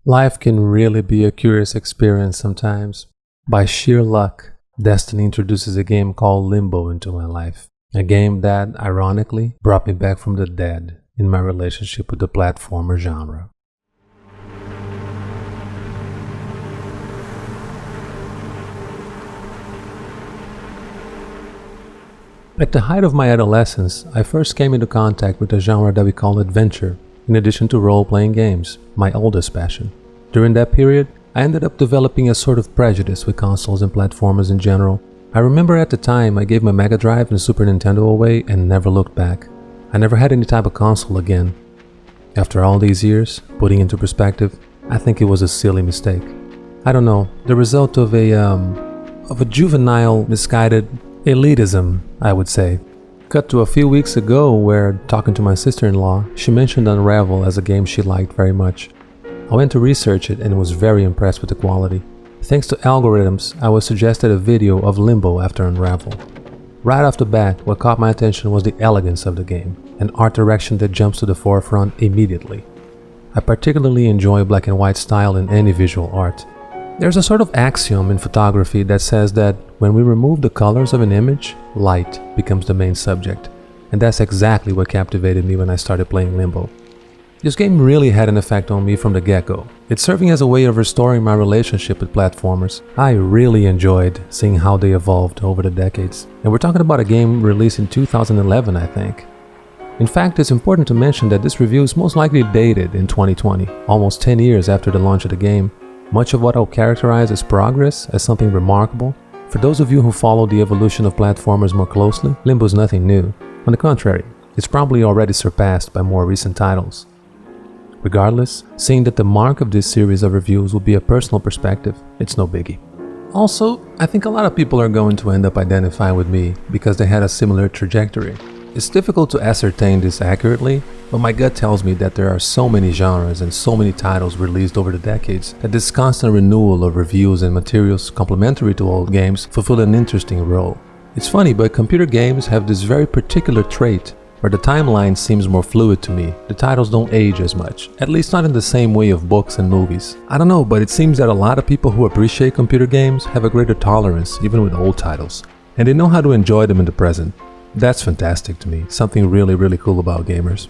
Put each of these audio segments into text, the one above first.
Life can really be a curious experience sometimes. By sheer luck, destiny introduces a game called Limbo into my life. A game that, ironically, brought me back from the dead in my relationship with the platformer genre. At the height of my adolescence, I first came into contact with a genre that we call adventure, in addition to role-playing games, my oldest passion. During that period, I ended up developing a sort of prejudice with consoles and platformers in general. I remember at the time I gave my Mega Drive and Super Nintendo away and never looked back. I never had any type of console again. After all these years, putting into perspective, I think it was a silly mistake. I don't know, the result of a juvenile, misguided elitism, I would say. Cut to a few weeks ago where, talking to my sister-in-law, she mentioned Unravel as a game she liked very much. I went to research it and was very impressed with the quality. Thanks to algorithms, I was suggested a video of Limbo after Unravel. Right off the bat, what caught my attention was the elegance of the game, an art direction that jumps to the forefront immediately. I particularly enjoy black and white style in any visual art. There's a sort of axiom in photography that says that when we remove the colors of an image, light becomes the main subject. And that's exactly what captivated me when I started playing Limbo. This game really had an effect on me from the get-go. It's serving as a way of restoring my relationship with platformers. I really enjoyed seeing how they evolved over the decades. And we're talking about a game released in 2011, I think. In fact, it's important to mention that this review is most likely dated in 2020, almost 10 years after the launch of the game. Much of what I'll characterize as progress, as something remarkable. For those of you who follow the evolution of platformers more closely, Limbo is nothing new. On the contrary, it's probably already surpassed by more recent titles. Regardless, seeing that the mark of this series of reviews will be a personal perspective, it's no biggie. Also, I think a lot of people are going to end up identifying with me because they had a similar trajectory. It's difficult to ascertain this accurately, but my gut tells me that there are so many genres and so many titles released over the decades that this constant renewal of reviews and materials complementary to old games fulfill an interesting role. It's funny, but computer games have this very particular trait where the timeline seems more fluid to me. The titles don't age as much, at least not in the same way of books and movies. I don't know, but it seems that a lot of people who appreciate computer games have a greater tolerance even with old titles, and they know how to enjoy them in the present. That's fantastic to me, something really cool about gamers.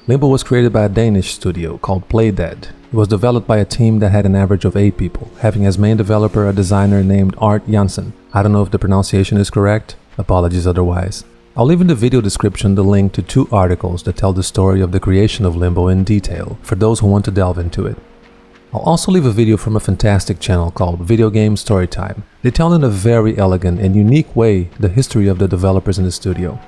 Limbo was created by a Danish studio called Playdead. It was developed by a team that had an average of 8 people, having as main developer a designer named Art Jansen. I don't know if the pronunciation is correct, apologies otherwise. I'll leave in the video description the link to 2 articles that tell the story of the creation of Limbo in detail for those who want to delve into it. I'll also leave a video from a fantastic channel called Video Game Storytime. They tell in a very elegant and unique way the history of the developers in the studio.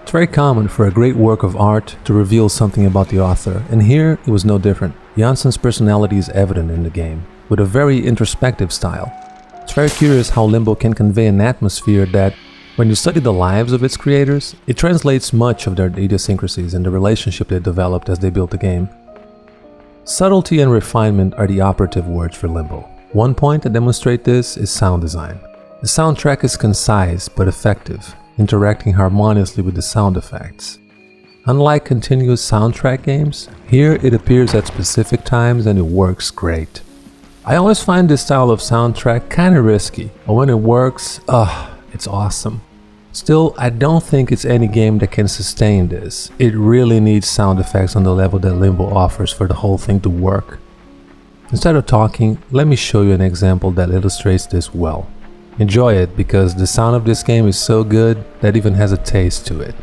It's very common for a great work of art to reveal something about the author, and here it was no different. Janssen's personality is evident in the game, with a very introspective style. It's very curious how Limbo can convey an atmosphere that, when you study the lives of its creators, it translates much of their idiosyncrasies and the relationship they developed as they built the game. Subtlety and refinement are the operative words for Limbo. One point that demonstrates this is sound design. The soundtrack is concise but effective, interacting harmoniously with the sound effects. Unlike continuous soundtrack games, here it appears at specific times and it works great. I always find this style of soundtrack kinda risky, but when it works, it's awesome. Still, I don't think it's any game that can sustain this. It really needs sound effects on the level that Limbo offers for the whole thing to work. Instead of talking, let me show you an example that illustrates this well. Enjoy it because the sound of this game is so good that it even has a taste to it.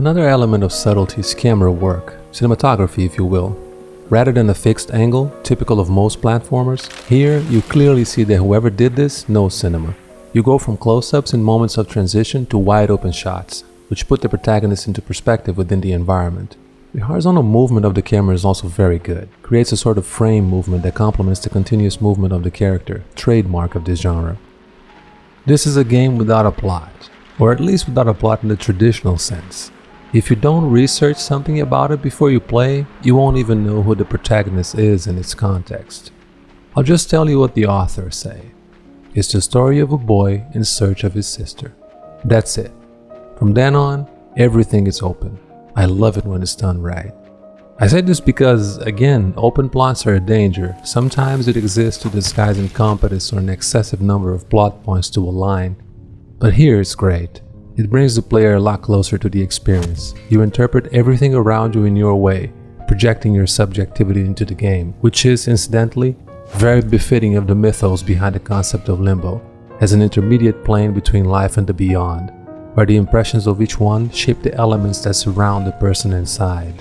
Another element of subtlety is camera work, cinematography if you will. Rather than a fixed angle, typical of most platformers, here you clearly see that whoever did this knows cinema. You go from close-ups in moments of transition to wide-open shots, which put the protagonist into perspective within the environment. The horizontal movement of the camera is also very good, creates a sort of frame movement that complements the continuous movement of the character, trademark of this genre. This is a game without a plot, or at least without a plot in the traditional sense. If you don't research something about it before you play, you won't even know who the protagonist is in its context. I'll just tell you what the authors say. It's the story of a boy in search of his sister. That's it. From then on, everything is open. I love it when it's done right. I say this because, again, open plots are a danger. Sometimes it exists to disguise incompetence or an excessive number of plot points to align. But here it's great. It brings the player a lot closer to the experience. You interpret everything around you in your way, projecting your subjectivity into the game, which is, incidentally, very befitting of the mythos behind the concept of Limbo, as an intermediate plane between life and the beyond, where the impressions of each one shape the elements that surround the person inside.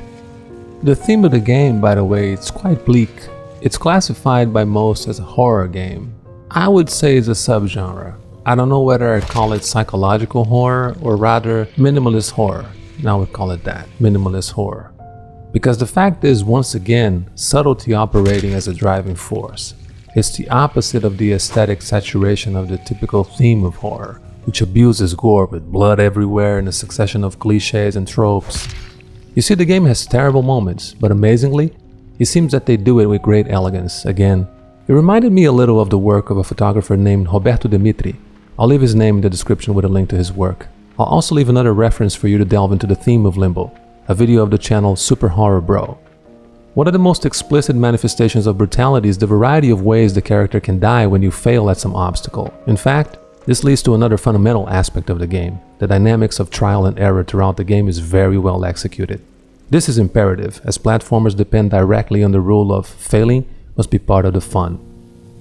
The theme of the game, by the way, it's quite bleak. It's classified by most as a horror game. I would say it's a subgenre. I don't know whether I'd call it psychological horror or rather minimalist horror. Now I would call it that, minimalist horror. Because the fact is, once again, subtlety operating as a driving force. It's the opposite of the aesthetic saturation of the typical theme of horror, which abuses gore with blood everywhere and a succession of cliches and tropes. You see, the game has terrible moments, but amazingly, it seems that they do it with great elegance. Again, it reminded me a little of the work of a photographer named Roberto Dimitri. I'll leave his name in the description with a link to his work. I'll also leave another reference for you to delve into the theme of Limbo, a video of the channel SuperHorrorBro. One of the most explicit manifestations of brutality is the variety of ways the character can die when you fail at some obstacle. In fact, this leads to another fundamental aspect of the game. The dynamics of trial and error throughout the game is very well executed. This is imperative, as platformers depend directly on the rule of failing must be part of the fun.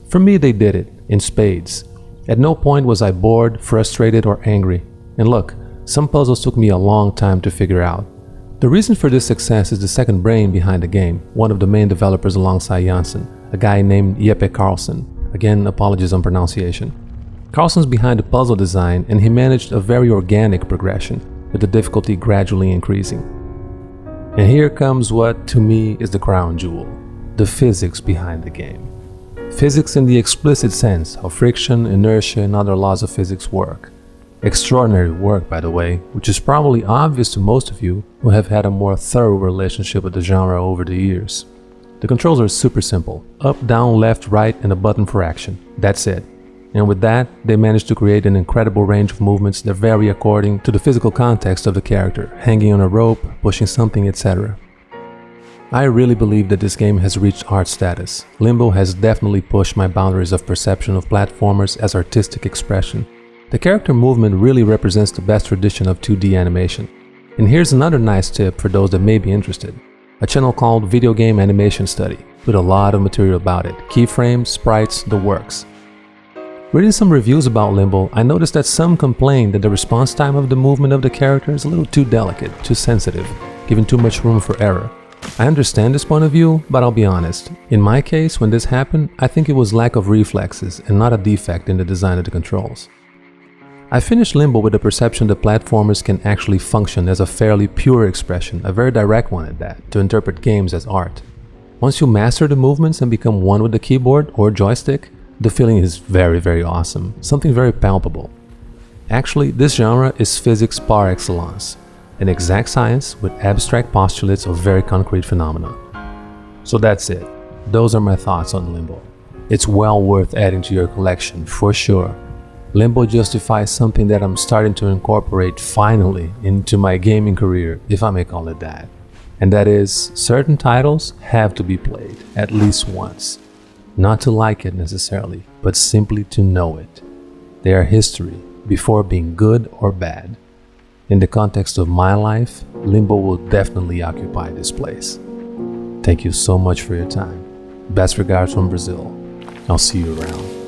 For me, they did it, in spades. At no point was I bored, frustrated, or angry. And look, some puzzles took me a long time to figure out. The reason for this success is the second brain behind the game, one of the main developers alongside Janssen, a guy named Jeppe Carlsen. Again, apologies on pronunciation. Carlsen's behind the puzzle design, and he managed a very organic progression, with the difficulty gradually increasing. And here comes what, to me, is the crown jewel: the physics behind the game. Physics in the explicit sense, how friction, inertia, and other laws of physics work. Extraordinary work, by the way, which is probably obvious to most of you who have had a more thorough relationship with the genre over the years. The controls are super simple: up, down, left, right, and a button for action. That's it. And with that, they managed to create an incredible range of movements that vary according to the physical context of the character, hanging on a rope, pushing something, etc. I really believe that this game has reached art status. Limbo has definitely pushed my boundaries of perception of platformers as artistic expression. The character movement really represents the best tradition of 2D animation. And here's another nice tip for those that may be interested. A channel called Video Game Animation Study, with a lot of material about it. Keyframes, sprites, the works. Reading some reviews about Limbo, I noticed that some complain that the response time of the movement of the character is a little too delicate, too sensitive, giving too much room for error. I understand this point of view, but I'll be honest. In my case, when this happened, I think it was lack of reflexes and not a defect in the design of the controls. I finished Limbo with the perception that platformers can actually function as a fairly pure expression, a very direct one at that, to interpret games as art. Once you master the movements and become one with the keyboard or joystick, the feeling is very awesome, something very palpable. Actually, this genre is physics par excellence, an exact science with abstract postulates of very concrete phenomena. So that's it. Those are my thoughts on Limbo. It's well worth adding to your collection, for sure. Limbo justifies something that I'm starting to incorporate finally into my gaming career, if I may call it that. And that is, certain titles have to be played at least once. Not to like it necessarily, but simply to know it. They are history before being good or bad. In the context of my life, Limbo will definitely occupy this place. Thank you so much for your time. Best regards from Brazil. I'll see you around.